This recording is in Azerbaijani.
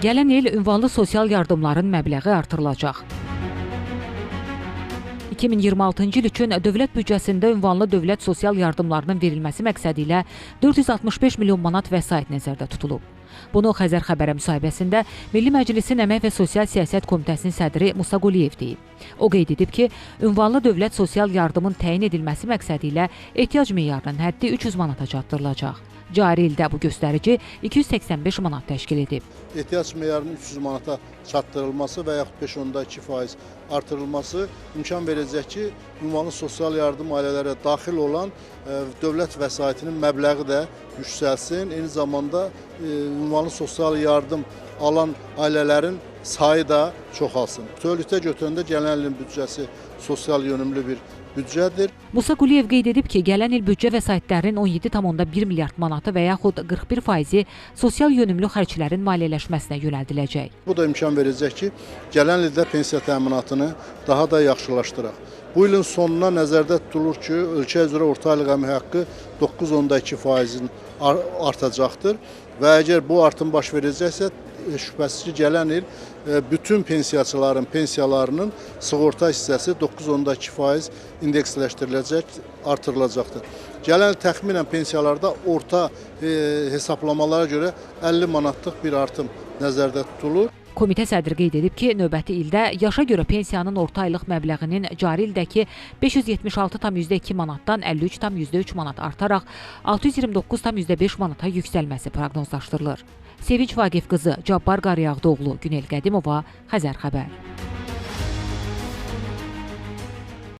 Gələn il ünvanlı sosial yardımların məbləği artırılacaq. 2026-cı il üçün dövlət büdcəsində ünvanlı dövlət sosial yardımlarının verilməsi məqsədi ilə 465 milyon manat vəsait nəzərdə tutulub. Bunu Xəzər xəbərə müsahibəsində Milli Məclisin Əmək və Sosial Siyasət Komitəsinin sədri Musa Quliyev deyib. O qeyd edib ki, ünvanlı dövlət sosial yardımın təyin edilməsi məqsədi ilə ehtiyac meyarının həddi 300 manata çatdırılacaq. Cari ildə bu göstərici 285 manat təşkil edib. Ehtiyac meyarının 300 manata çatdırılması və yaxud 5.2% artırılması imkan verəcək ki, ünvanlı sosial yardım ailələrə daxil olan dövlət vəsaitinin məbləği də yüksəlsin. Eyni zamanda ünvanlı sosial yardım alan ailələrin sayı da çoxalsın. Bütövlükdə götürəndə gələn ilin büdcəsi sosial yönümlü bir büdcədir. Musa Quliyev qeyd edib ki, gələn il büdcə vəsaitlərinin 17,1 milyard manatı və yaxud 41% sosial yönümlü xərclərin maliyyələşməsinə yönəldiləcək. Bu da imkan verəcək ki, gələn ildə pensiya təminatını daha da yaxşılaşdıraq. Bu ilin sonuna nəzərdə tutulur ki, ölkə üzrə orta aylıq əmək haqqı 9,2%-in artacaqdır və əgər bu artım baş verəcəksə, şübhəsiz ki, gələn il bütün pensiyaçıların pensiyalarının sığorta hissəsi 9,2% indeksləşdiriləcək, artırılacaqdır. Gələn il təxminən pensiyalarda orta hesablamalara görə 50 manatlıq bir artım nəzərdə tutulur. Komitə sədri qeyd edib ki, növbəti ildə yaşa görə pensiyanın orta aylıq məbləğinin cari ildəki 576,2 manatdan 53,3 manat artaraq 629,5 manata yüksəlməsi proqnozlaşdırılır. Sevinç Vaqif qızı, Cabbar Qaryağdıoğlu, Günel Qədimova, Xəzər xəbər.